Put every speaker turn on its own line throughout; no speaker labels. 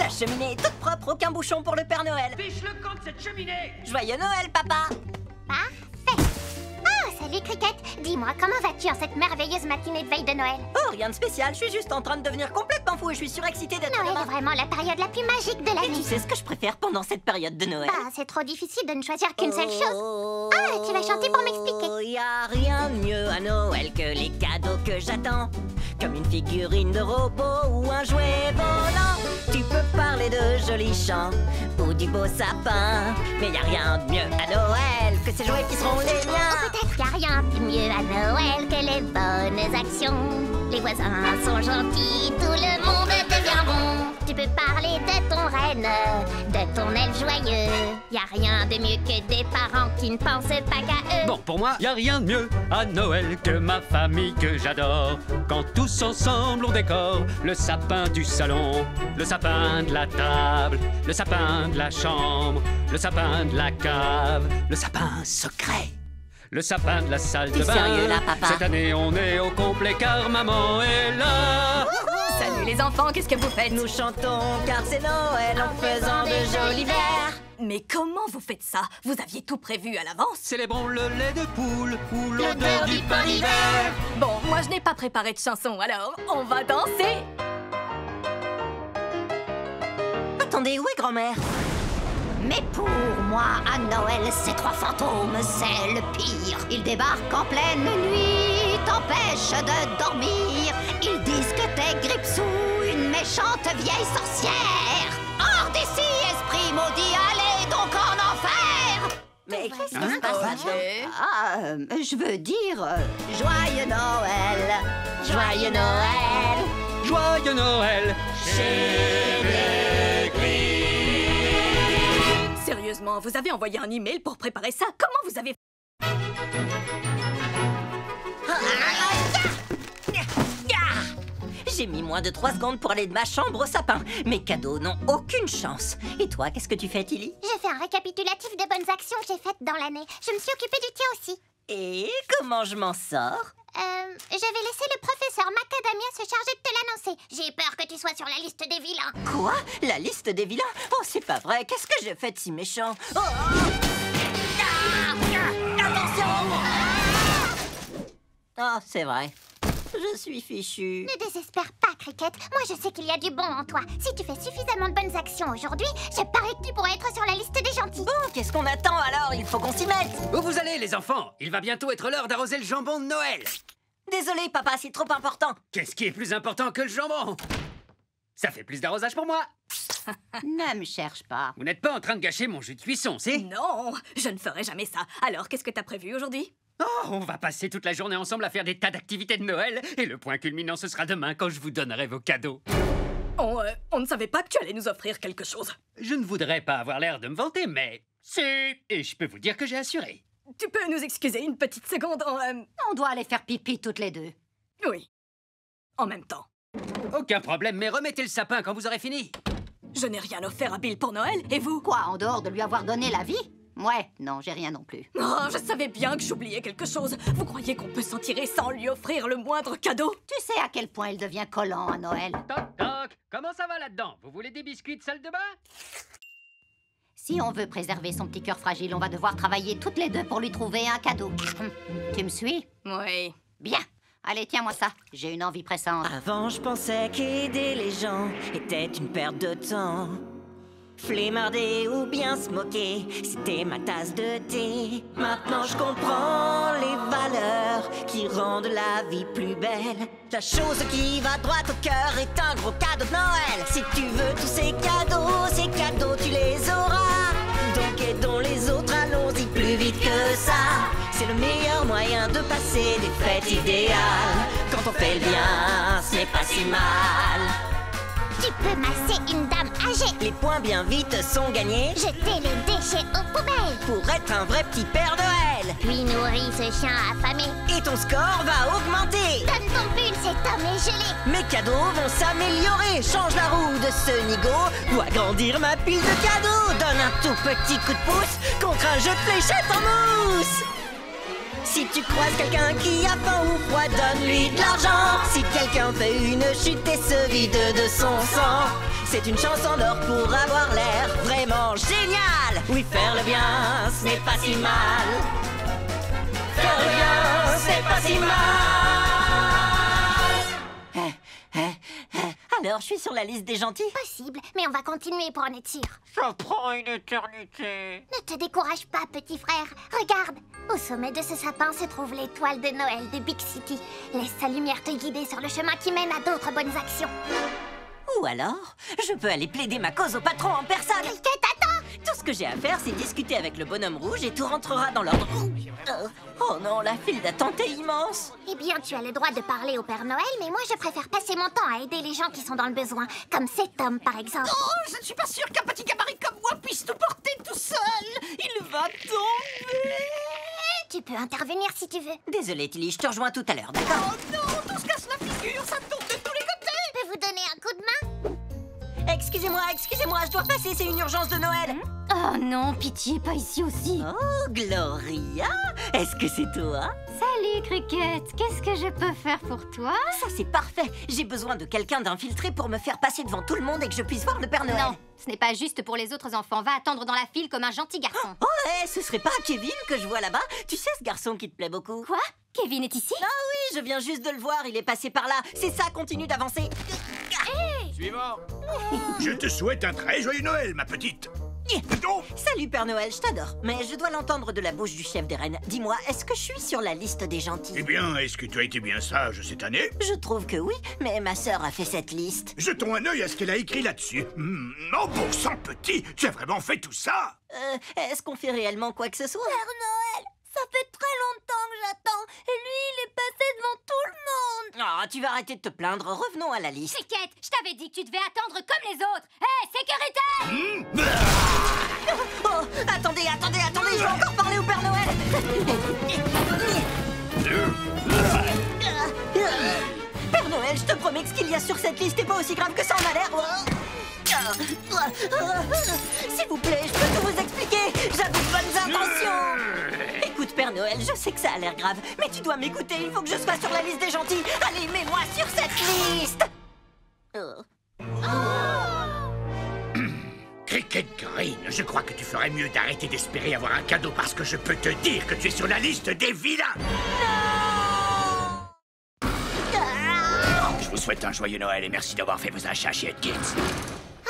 La cheminée est toute propre, aucun bouchon pour le Père Noël.
Fiche le camp de cette cheminée.
Joyeux Noël, papa.
Parfait. Oh, salut Cricket. Dis-moi, comment vas-tu en cette merveilleuse matinée de veille de Noël?
Oh, rien de spécial, je suis juste en train de devenir complètement fou et je suis surexcité d'être
Noël
là-bas.
est vraiment la période la plus magique de
Et
l'année.
tu sais ce que je préfère pendant cette période de Noël?
Bah, c'est trop difficile de ne choisir qu'une seule chose. Ah, tu vas chanter pour m'expliquer.
Y a rien de mieux à Noël que les cadeaux que j'attends. Comme une figurine de robot ou un jouet volant. Tu peux parler de jolis chants ou du beau sapin. Mais y a rien de mieux à Noël que ces jouets qui seront les miens.
Ou peut-être qu'il n'y a rien de mieux à Noël que les bonnes actions. Les voisins sont gentils, tout le monde devient bon. Tu peux parler de ton reine, de ton elfe joyeux. Y a rien de mieux que des parents qui ne pensent pas qu'à eux.
Bon, pour moi, y a rien de mieux à Noël que ma famille que j'adore. Quand tous ensemble on décore le sapin du salon, le sapin de la table, le sapin de la chambre, le sapin de la cave, le sapin secret. Le sapin de la salle de
T'es
bain.
sérieux là, papa?
Cette année on est au complet car maman est là.
Salut les enfants, qu'est-ce que vous faites?
Nous chantons car c'est Noël en faisant de jolis vers.
Mais comment vous faites ça? Vous aviez tout prévu à l'avance?
Célébrons le lait de poule ou l'odeur du pain d'hiver.
Bon, moi je n'ai pas préparé de chanson, alors on va danser!
Attendez, où est grand-mère?
Mais pour moi, à Noël, ces trois fantômes, c'est le pire. Ils débarquent en pleine nuit, t'empêchent de dormir. Ils disent que t'es Gripsou, une méchante vieille sorcière. Hors d'ici, esprit maudit, allez donc en enfer.
Mais qu'est-ce qui
Hein?
se passe là?
Ok.
Ah, je veux dire, joyeux Noël.
Joyeux Noël!
Joyeux Noël chez les Gris.
Sérieusement, vous avez envoyé un email pour préparer ça? Comment vous avez...
J'ai mis moins de 3 secondes pour aller de ma chambre au sapin. Mes cadeaux n'ont aucune chance. Et toi, qu'est-ce que tu fais, Tilly?
J'ai fait un récapitulatif des bonnes actions que j'ai faites dans l'année. Je me suis occupée du tien aussi.
Et comment je m'en sors?
Je vais laisser le professeur Macadamia se charger de te l'annoncer. J'ai peur que tu sois sur la liste des vilains.
Quoi? La liste des vilains? Oh, c'est pas vrai. Qu'est-ce que j'ai fait de si méchant? Oh, attention! Oh, c'est vrai. Je suis fichu.
Ne désespère pas, Cricket. Moi, je sais qu'il y a du bon en toi. Si tu fais suffisamment de bonnes actions aujourd'hui, je parie que tu pourrais être sur la liste des gentils.
Bon, qu'est-ce qu'on attend alors? Il faut qu'on s'y mette.
Où vous allez, les enfants? Il va bientôt être l'heure d'arroser le jambon de Noël.
Désolé, papa, c'est trop important.
Qu'est-ce qui est plus important que le jambon? Ça fait plus d'arrosage pour moi.
Ne me cherche pas.
Vous n'êtes pas en train de gâcher mon jus de cuisson, si?
Non, je ne ferai jamais ça. Alors, qu'est-ce que t'as prévu aujourd'hui?
Oh, on va passer toute la journée ensemble à faire des tas d'activités de Noël. Et le point culminant, ce sera demain quand je vous donnerai vos cadeaux.
On ne savait pas que tu allais nous offrir quelque chose.
Je ne voudrais pas avoir l'air de me vanter, mais... Si. Et je peux vous dire que j'ai assuré.
Tu peux nous excuser une petite seconde
On doit aller faire pipi toutes les deux.
Oui. En même temps.
Aucun problème, mais remettez le sapin quand vous aurez fini.
Je n'ai rien offert à Bill pour Noël, et vous?
Quoi, en dehors de lui avoir donné la vie? Ouais, non, j'ai rien non plus.
Oh, je savais bien que j'oubliais quelque chose. Vous croyez qu'on peut s'en tirer sans lui offrir le moindre cadeau?
Tu sais à quel point il devient collant à Noël.
Toc, toc. Comment ça va là-dedans? Vous voulez des biscuits de salle de bain?
Si on veut préserver son petit cœur fragile, on va devoir travailler toutes les deux pour lui trouver un cadeau. Tu me suis?
Oui.
Bien. Allez, tiens-moi ça. J'ai une envie pressante.
Avant, je pensais qu'aider les gens était une perte de temps. Flémarder ou bien se moquer, c'était ma tasse de thé. Maintenant je comprends les valeurs qui rendent la vie plus belle. La chose qui va droit au cœur est un gros cadeau de Noël. Si tu veux tous ces cadeaux tu les auras. Donc aidons les autres, allons-y plus vite que ça. C'est le meilleur moyen de passer des fêtes idéales. Quand on fait le bien, ce n'est pas si mal.
Tu peux masser une dame âgée,
Les points bien vite sont gagnés
jeter les déchets aux poubelles,
pour être un vrai petit Père Noël.
puis nourrir ce chien affamé.
Et ton score va augmenter.
Donne ton pull, cet homme est gelé.
Mes cadeaux vont s'améliorer. Change la roue de ce nigo ou agrandir ma pile de cadeaux. Donne un tout petit coup de pouce contre un jeu de fléchettes en mousse. Si tu croises quelqu'un qui a faim ou froid, donne-lui de l'argent. Si quelqu'un fait une chute et se vide de son sang, c'est une chanson d'or pour avoir l'air vraiment génial. Oui, faire le bien, ce n'est pas si mal. Faire le bien, c'est pas si mal. Alors, je suis sur la liste des gentils?
Possible, mais on va continuer pour en être sûr.
Ça prend une éternité.
Ne te décourage pas, petit frère. Regarde, au sommet de ce sapin se trouve l'étoile de Noël de Big City. Laisse sa lumière te guider sur le chemin qui mène à d'autres bonnes actions.
Ou alors, je peux aller plaider ma cause au patron en personne.
Cricket, attends!
Tout ce que j'ai à faire, c'est discuter avec le bonhomme rouge et tout rentrera dans l'ordre. Oh non, la file d'attente est immense.
Eh bien, tu as le droit de parler au Père Noël, mais moi, je préfère passer mon temps à aider les gens qui sont dans le besoin, comme cet homme, par exemple.
Oh, je ne suis pas sûre qu'un petit gabarit comme moi puisse tout porter tout seul. Il va tomber.
Tu peux intervenir si tu veux.
Désolé, Tilly, je te rejoins tout à l'heure, d'accord?
Oh non, tout se casse la figure, ça tombe de tous les côtés.
Je peux vous donner un coup de main?
Excusez-moi, je dois passer, c'est une urgence de Noël.
Oh non, pitié, pas ici aussi.
Oh, Gloria, est-ce que c'est toi?
Salut, Cricket. Qu'est-ce que je peux faire pour toi?
Ça, c'est parfait. J'ai besoin de quelqu'un d'infiltré pour me faire passer devant tout le monde et que je puisse voir le Père Noël.
Non, ce n'est pas juste pour les autres enfants. Va attendre dans la file comme un gentil garçon.
Oh, ce serait pas Kevin que je vois là-bas? Tu sais, ce garçon qui te plaît beaucoup?
Quoi? Kevin est ici?
Ah oui, je viens juste de le voir, il est passé par là. C'est ça, continue d'avancer.
Suivant. Je te souhaite un très joyeux Noël, ma petite. Non.
Salut Père Noël, je t'adore. Mais je dois l'entendre de la bouche du chef des rennes. Dis-moi, est-ce que je suis sur la liste des gentils?
Eh bien, est-ce que tu as été bien sage cette année?
Je trouve que oui, mais ma sœur a fait cette liste.
Jetons un œil à ce qu'elle a écrit là-dessus. Oh, bon sang, petit, tu as vraiment fait tout ça?
Est-ce qu'on fait réellement quoi que ce soit?
Père Noël, ça fait très longtemps que j'attends. Et lui, il est passé devant tout le monde.
Ah, tu vas arrêter de te plaindre. Revenons à la liste.
Cricket, je t'avais dit que tu devais attendre comme les autres. Hé, sécurité!
Oh, attendez, je vais encore parler au Père Noël. Père Noël, je te promets que ce qu'il y a sur cette liste n'est pas aussi grave que ça en a l'air. S'il vous plaît, je peux tout vous expliquer. J'avais de bonnes intentions. Écoute, Père Noël, je sais que ça a l'air grave, mais tu dois m'écouter. Il faut que je sois sur la liste des gentils. Allez, mets-moi sur cette liste.
Cricket Green, je crois que tu ferais mieux d'arrêter d'espérer avoir un cadeau parce que je peux te dire que tu es sur la liste des vilains. Je vous souhaite un joyeux Noël et merci d'avoir fait vos achats chez Kids.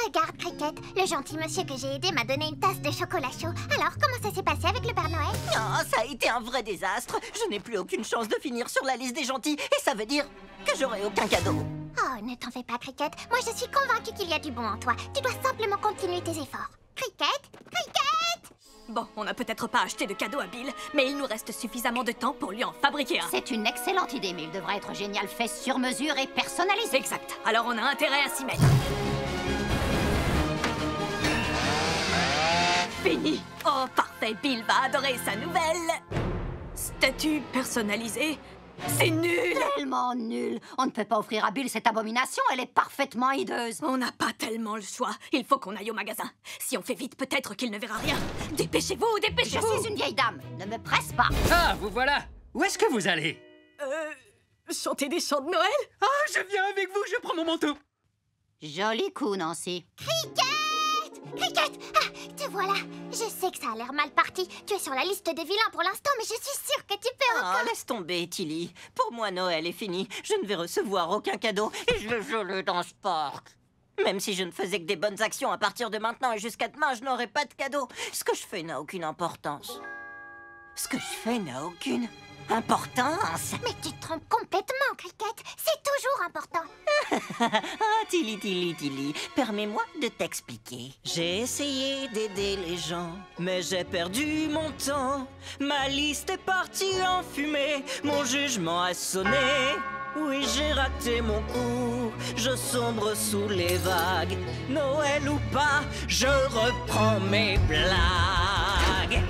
Regarde, Cricket, le gentil monsieur que j'ai aidé m'a donné une tasse de chocolat chaud. Alors, comment ça s'est passé avec le Père Noël?
Oh, ça a été un vrai désastre. Je n'ai plus aucune chance de finir sur la liste des gentils et ça veut dire que j'aurai aucun cadeau.
Oh, ne t'en fais pas, Cricket. Moi, je suis convaincue qu'il y a du bon en toi. Tu dois simplement continuer tes efforts. Cricket? Cricket!
Bon, on n'a peut-être pas acheté de cadeau à Bill, mais il nous reste suffisamment de temps pour lui en fabriquer un.
C'est une excellente idée, mais il devrait être génial, fait sur mesure et personnalisé.
Exact. Alors on a intérêt à s'y mettre. Fini. Oh, parfait. Bill va adorer sa nouvelle statue personnalisée. C'est nul.
Tellement nul. On ne peut pas offrir à Bill cette abomination, elle est parfaitement hideuse.
On n'a pas tellement le choix. Il faut qu'on aille au magasin. Si on fait vite, peut-être qu'il ne verra rien. Dépêchez-vous,
Je
dépêchez-vous.
suis une vieille dame, ne me presse pas.
Ah, vous voilà. Où est-ce que vous allez?
Chanter des chants de Noël?
Ah, je viens avec vous, je prends mon manteau.
Joli coup, Nancy.
Cricket! Ah, te voilà. Je sais que ça a l'air mal parti. Tu es sur la liste des vilains pour l'instant, mais je suis sûre que tu peux encore...
Oh, laisse tomber, Tilly. Pour moi, Noël est fini. Je ne vais recevoir aucun cadeau et je vais geler dans ce parc. Même si je ne faisais que des bonnes actions à partir de maintenant et jusqu'à demain, je n'aurai pas de cadeau. Ce que je fais n'a aucune importance. Ce que je fais n'a aucune importance.
Mais tu te trompes complètement, Cricket. C'est toujours important.
Ah, Tilly, permets-moi de t'expliquer. J'ai essayé d'aider les gens, mais j'ai perdu mon temps. Ma liste est partie en fumée, mon jugement a sonné. Oui, j'ai raté mon coup, je sombre sous les vagues. Noël ou pas, je reprends mes blagues.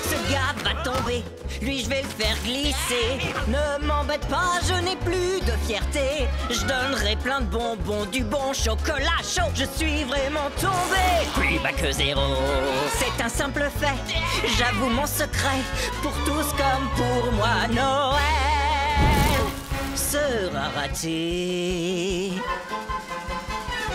Ce gars va tomber, lui je vais le faire glisser. Ne m'embête pas, je n'ai plus de fierté. Je donnerai plein de bonbons, du bon chocolat chaud. Je suis vraiment tombé, plus bas que zéro. C'est un simple fait, j'avoue mon secret. Pour tous comme pour moi, Noël sera raté.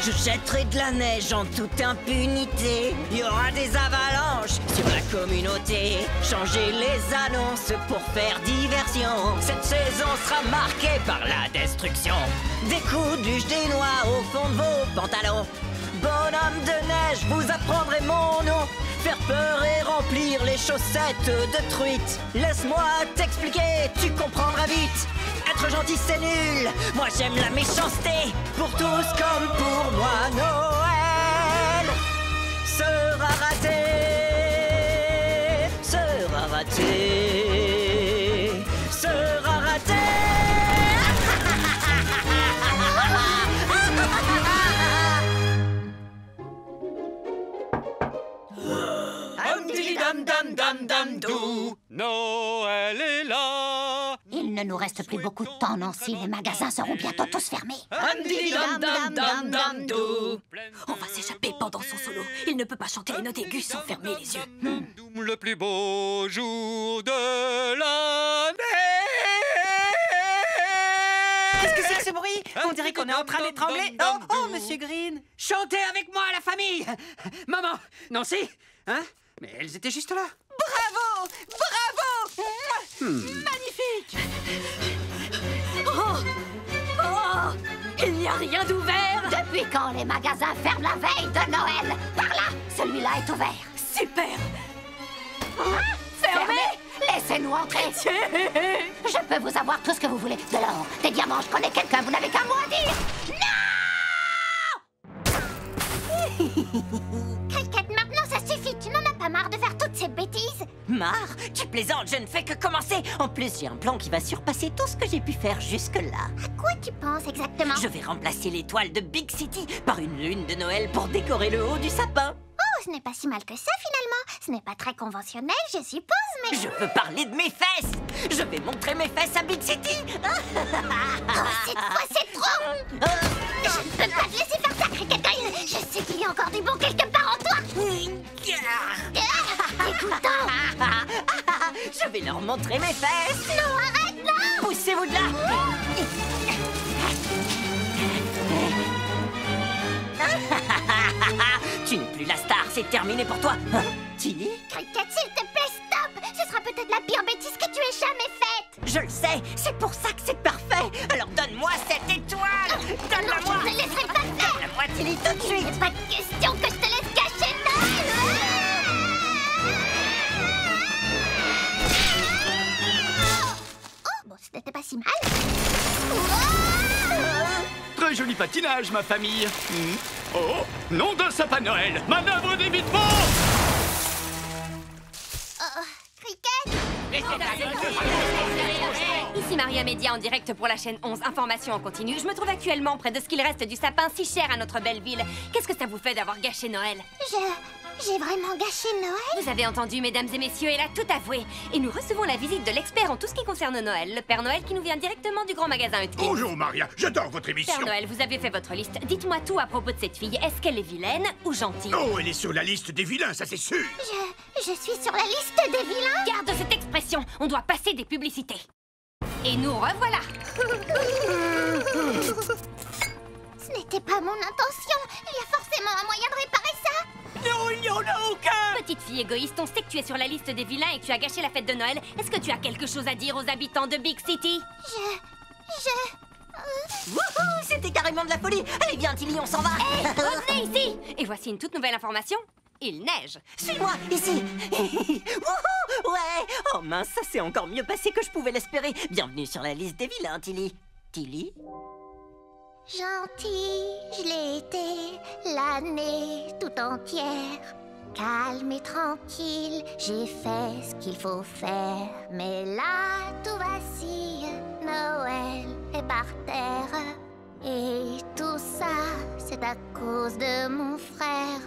Je jetterai de la neige en toute impunité. Il y aura des avalanches sur la communauté. Changer les annonces pour faire diversion. Cette saison sera marquée par la destruction. Des coups de luge, des noix au fond de vos pantalons. Bonhomme de neige, vous apprendrez mon nom. Faire peur et remplir les chaussettes de truite. Laisse-moi t'expliquer, tu comprendras vite. Être gentil c'est nul, moi j'aime la méchanceté. Pour tous comme pour moi, Noël sera raté. Sera raté. Sera raté.
Dam-di-dam-dam-dam-dam-dou. Noël est là.
Il ne nous reste plus beaucoup de temps, Nancy. Les magasins seront bientôt tous fermés.
Dam-di-dam-dam-dam-dam-dou. On va s'échapper pendant son solo. Il ne peut pas chanter les notes aiguës sans fermer les yeux.
Le plus beau jour de l'année.
Qu'est-ce que c'est que ce bruit? On dirait qu'on est en train d'étrangler. Oh, Monsieur Green!
Chantez avec moi, la famille. Maman, Nancy, hein? Mais elles étaient juste là.
Bravo! Bravo! Magnifique!
Oh! Il n'y a rien d'ouvert!
Depuis quand les magasins ferment la veille de Noël? Par là, celui-là est ouvert.
Super!
Fermé? Laissez-nous entrer. Je peux vous avoir tout ce que vous voulez. De l'or, des diamants, je connais quelqu'un, vous n'avez qu'un mot à dire.
Cricket, maintenant ça suffit. Tu n'en as pas marre de faire toutes ces bêtises?
Marre? Tu plaisantes, je ne fais que commencer. En plus, j'ai un plan qui va surpasser tout ce que j'ai pu faire jusque-là.
À quoi tu penses exactement?
Je vais remplacer l'étoile de Big City par une lune de Noël pour décorer le haut du sapin.
Oh, ce n'est pas si mal que ça finalement. Ce n'est pas très conventionnel, je suppose, mais...
Je veux parler de mes fesses. Je vais montrer mes fesses à Big City.
Oh, cette fois, c'est trop! Je ne peux pas te laisser faire ça, Cricket Green. Je sais qu'il y a encore du bon quelque part en toi. Écoute-en.
Je vais leur montrer mes fesses.
Non, arrête, non!
Poussez-vous de là. Tu n'es plus la star, c'est terminé pour toi. Tilly?
Cricket, s'il te plaît, stop! Ce sera peut-être la pire bêtise que tu aies jamais faite.
Je le sais, c'est pour ça que c'est parfait. Alors donne-moi cette étoile. Donne-la-moi.
Non, je ne te laisserai pas le faire.
Donne-la-moi, Tilly, tout de
Il
suite.
n'est pas question que je te laisse cacher Noël. Oh, bon, ce n'était pas si mal.
Très joli patinage, ma famille. Oh, nom d'un sapin Noël. Manœuvre d'évitement.
Cricket!
Ici Maria Média en direct pour la chaîne 11 Information en continu. Je me trouve actuellement près de ce qu'il reste du sapin si cher à notre belle ville. Qu'est-ce que ça vous fait d'avoir gâché Noël?
J'ai vraiment gâché Noël?
Vous avez entendu, mesdames et messieurs, elle a tout avoué. Et nous recevons la visite de l'expert en tout ce qui concerne Noël, le Père Noël qui nous vient directement du grand magasin Hutkins.
Bonjour, Maria. J'adore votre émission.
Père Noël, vous avez fait votre liste. Dites-moi tout à propos de cette fille. Est-ce qu'elle est vilaine ou gentille?
Oh, elle est sur la liste des vilains, ça c'est sûr.
Je suis sur la liste des vilains?
Garde cette expression. On doit passer des publicités. Et nous revoilà.
Ce n'était pas mon intention. Il y a forcément un moyen de réparer ça.
Non, il n'y en a aucun!
Petite fille égoïste, on sait que tu es sur la liste des vilains et que tu as gâché la fête de Noël. Est-ce que tu as quelque chose à dire aux habitants de Big City?
Wouhou, c'était carrément de la folie. Allez, viens, Tilly, on s'en va.
Hé, revenez ici! Et voici une toute nouvelle information. Il neige.
Suis-moi, ici. Wouhou, ouais. Oh mince, ça s'est encore mieux passé que je pouvais l'espérer. Bienvenue sur la liste des vilains, Tilly. Tilly?
Gentille, je l'ai été l'année tout entière. Calme et tranquille, j'ai fait ce qu'il faut faire. Mais là, tout vacille, Noël est par terre. Et tout ça, c'est à cause de mon frère.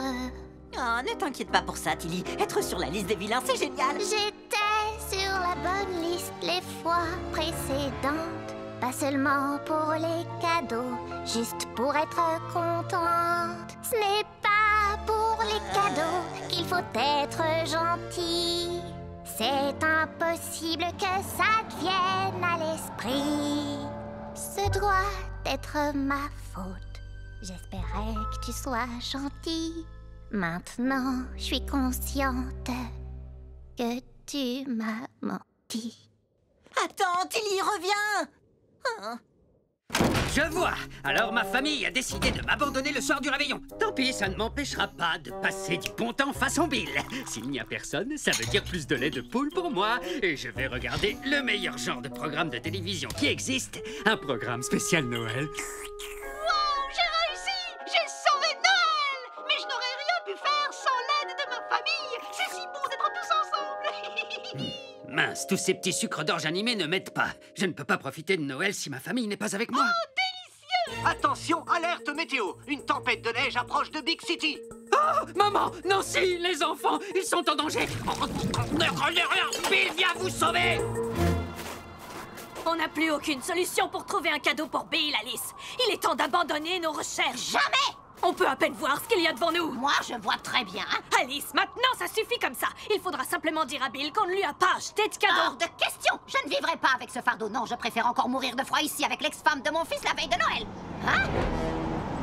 Oh, ne t'inquiète pas pour ça, Tilly. Être sur la liste des vilains, c'est génial.
J'étais sur la bonne liste les fois précédentes. Pas seulement pour les cadeaux, juste pour être contente. Ce n'est pas pour les cadeaux qu'il faut être gentil. C'est impossible que ça te vienne à l'esprit. Ce ne doit être ma faute. J'espérais que tu sois gentil. Maintenant, je suis consciente que tu m'as menti.
Attends, Tilly, reviens! Hein?
Je vois. Alors ma famille a décidé de m'abandonner le soir du réveillon. Tant pis, ça ne m'empêchera pas de passer du bon temps façon Bill. S'il n'y a personne, ça veut dire plus de lait de poule pour moi. Et je vais regarder le meilleur genre de programme de télévision qui existe. Un programme spécial Noël.
Wow, j'ai réussi! J'ai sauvé Noël! Mais je n'aurais rien pu faire sans l'aide de ma famille. C'est si bon d'être tous ensemble.
Mince, tous ces petits sucres d'orge animés ne m'aident pas. Je ne peux pas profiter de Noël si ma famille n'est pas avec moi.
Oh, délicieux!
Attention, alerte météo! Une tempête de neige approche de Big City!
Oh, maman! Nancy, les enfants, ils sont en danger! Bill, viens vous sauver!
On n'a plus aucune solution pour trouver un cadeau pour Bill, Alice. Il est temps d'abandonner nos recherches.
Jamais!
On peut à peine voir ce qu'il y a devant nous.
Moi, je vois très bien.
Alice, maintenant, ça suffit comme ça. Il faudra simplement dire à Bill qu'on ne lui a pas acheté de cadeau.
Hors de question! Je ne vivrai pas avec ce fardeau. Non, je préfère encore mourir de froid ici avec l'ex-femme de mon fils la veille de Noël. Hein?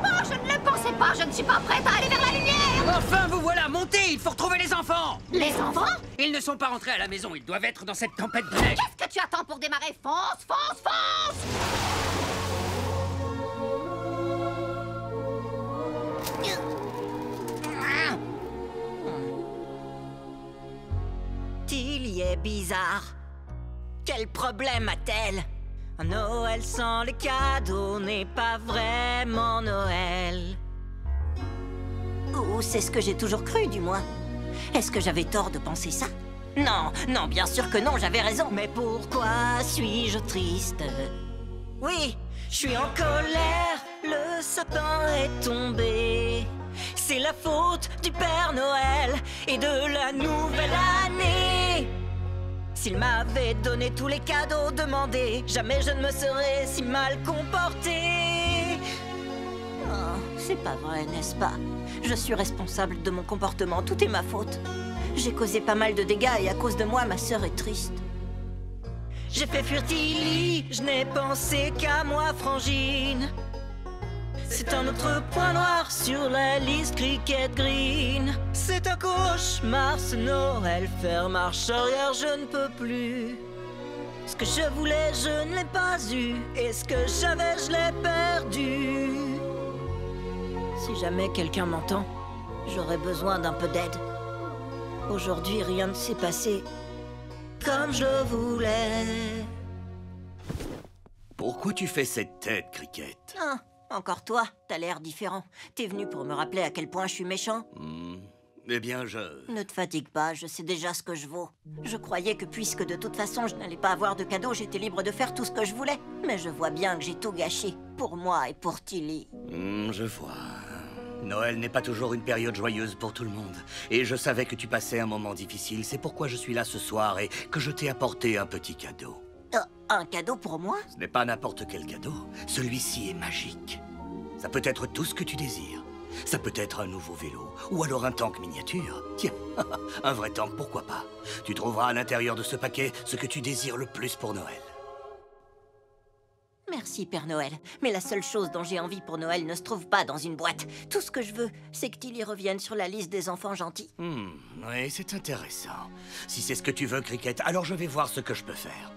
Oh, je ne le pensais pas. Je ne suis pas prête à aller vers la lumière.
Enfin, vous voilà, montez! Il faut retrouver les enfants!
Les enfants?
Ils ne sont pas rentrés à la maison. Ils doivent être dans cette tempête de neige.
Qu'est-ce que tu attends pour démarrer? Fonce, fonce, fonce!
Tilly est bizarre. Quel problème a-t-elle? Un Noël sans les cadeaux n'est pas vraiment Noël. Ou c'est ce que j'ai toujours cru, du moins. Est-ce que j'avais tort de penser ça? Non, non, bien sûr que non, j'avais raison. Mais pourquoi suis-je triste? Oui, je suis en colère, le sapin est tombé. C'est la faute du Père Noël et de la nouvelle année. S'il m'avait donné tous les cadeaux demandés, jamais je ne me serais si mal comporté. Oh, c'est pas vrai, n'est-ce pas? Je suis responsable de mon comportement, tout est ma faute. J'ai causé pas mal de dégâts et à cause de moi, ma sœur est triste. J'ai fait fuir Tilly, je n'ai pensé qu'à moi, Frangine. C'est un autre point noir sur la liste Cricket Green. C'est un cauchemar ce Noël, faire marche arrière, je ne peux plus. Ce que je voulais, je ne l'ai pas eu, et ce que j'avais, je l'ai perdu. Si jamais quelqu'un m'entend, j'aurais besoin d'un peu d'aide. Aujourd'hui, rien ne s'est passé comme je voulais.
Pourquoi tu fais cette tête, Cricket?
Ah, encore toi, t'as l'air différent. T'es venu pour me rappeler à quel point je suis méchant?
Eh bien,
Ne te fatigue pas, je sais déjà ce que je vaux. Je croyais que puisque de toute façon je n'allais pas avoir de cadeau, j'étais libre de faire tout ce que je voulais. Mais je vois bien que j'ai tout gâché, pour moi et pour Tilly.
Je vois. Noël n'est pas toujours une période joyeuse pour tout le monde. Et je savais que tu passais un moment difficile. C'est pourquoi je suis là ce soir et que je t'ai apporté un petit cadeau.
Un cadeau pour moi?
Ce n'est pas n'importe quel cadeau. Celui-ci est magique. Ça peut être tout ce que tu désires. Ça peut être un nouveau vélo, ou alors un tank miniature. Tiens, un vrai tank, pourquoi pas? Tu trouveras à l'intérieur de ce paquet ce que tu désires le plus pour Noël.
Merci, Père Noël. Mais la seule chose dont j'ai envie pour Noël ne se trouve pas dans une boîte. Tout ce que je veux, c'est que Tilly revienne sur la liste des enfants gentils.
Oui, c'est intéressant. Si c'est ce que tu veux, Cricket, alors je vais voir ce que je peux faire.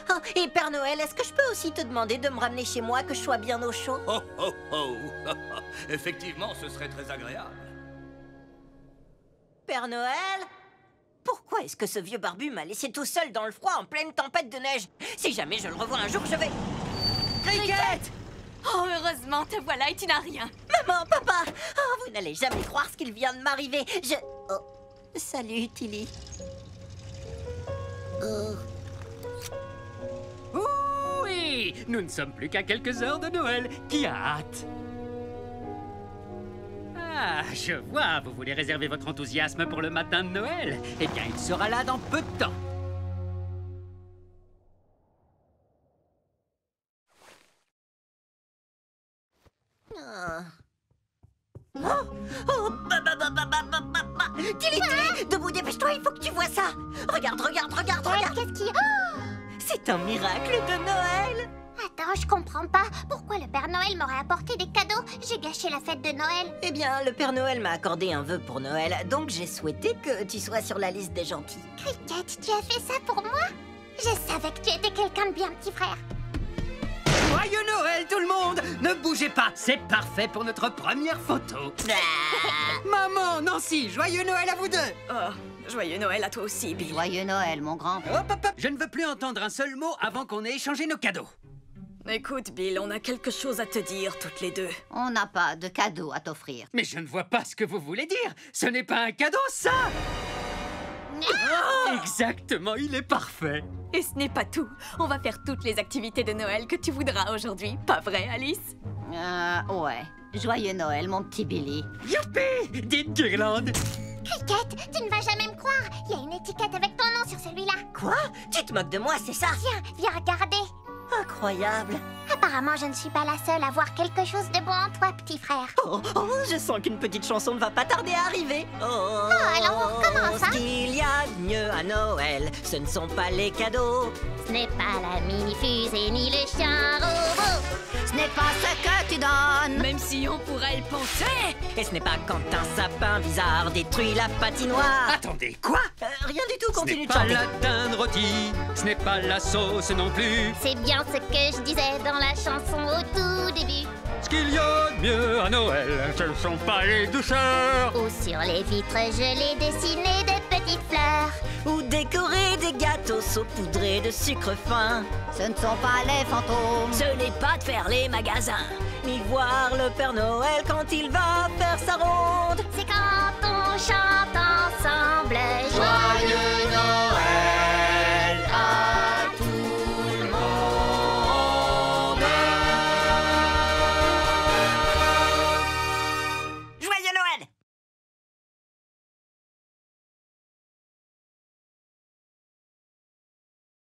Oh, et Père Noël, est-ce que je peux aussi te demander de me ramener chez moi, que je sois bien au chaud?
Oh, oh, oh. Effectivement, ce serait très agréable.
Père Noël? Pourquoi est-ce que ce vieux barbu m'a laissé tout seul dans le froid en pleine tempête de neige? Si jamais je le revois un jour, je vais... Cricket!
Oh, heureusement, te voilà et tu n'as rien.
Maman, papa! Oh, vous n'allez jamais croire ce qu'il vient de m'arriver. Oh, salut, Tilly.
Oui, nous ne sommes plus qu'à quelques heures de Noël. Qui a hâte? Ah, je vois, vous voulez réserver votre enthousiasme pour le matin de Noël. Eh bien, il sera là dans peu de temps.
Tilly, Tilly, debout, dépêche-toi, il faut que tu vois ça. Regarde, regarde, regarde, regarde.
Qu'est-ce qui... Oh!
C'est un miracle de Noël.
Attends. Non, je comprends pas. Pourquoi le Père Noël m'aurait apporté des cadeaux? J'ai gâché la fête de Noël.
Eh bien, le Père Noël m'a accordé un vœu pour Noël, donc j'ai souhaité que tu sois sur la liste des gentils.
Cricket, tu as fait ça pour moi? Je savais que tu étais quelqu'un de bien, petit frère.
Joyeux Noël tout le monde! Ne bougez pas, c'est parfait pour notre première photo. Maman, Nancy, joyeux Noël à vous deux!
Oh, joyeux Noël à toi aussi, Bill.
Joyeux Noël, mon grand.
Hop, hop, hop. Je ne veux plus entendre un seul mot avant qu'on ait échangé nos cadeaux.
Écoute, Bill, on a quelque chose à te dire, toutes les deux.
On n'a pas de cadeau à t'offrir.
Mais je ne vois pas ce que vous voulez dire. Ce n'est pas un cadeau, ça! Exactement, il est parfait.
Et ce n'est pas tout. On va faire toutes les activités de Noël que tu voudras aujourd'hui. Pas vrai, Alice?
Ouais. Joyeux Noël, mon petit Billy.
Youpi! Dites guirlande!
Cricket, tu ne vas jamais me croire. Il y a une étiquette avec ton nom sur celui-là.
Quoi? Tu te moques de moi, c'est ça?
Tiens, viens regarder.
Incroyable.
Apparemment, je ne suis pas la seule à voir quelque chose de bon en toi, petit frère.
Oh, je sens qu'une petite chanson ne va pas tarder à arriver. Oh,
alors on recommence, hein?
Ce qu'il y a de mieux à Noël, ce ne sont pas les cadeaux.
Ce n'est pas la mini-fusée ni le chien robot.
Ce n'est pas ce que tu donnes.
Même si on pourrait le penser.
Et ce n'est pas quand un sapin bizarre détruit la patinoire.
Attendez, quoi?
Rien du tout,
Ce
continue
n'est
de
pas
chanter.
la dinde rôtie, ce n'est pas la sauce non plus.
C'est bien ce que je disais dans la chanson au tout début.
Ce qu'il y a de mieux à Noël, ce ne sont pas les douceurs.
Ou sur les vitres, je l'ai dessiné des petites fleurs.
Ou décorer des gâteaux saupoudrés de sucre fin.
Ce ne sont pas les fantômes.
Ce n'est pas de faire les magasins, ni voir le Père Noël quand il va faire sa ronde.
C'est quand on chante ensemble.
Joyeux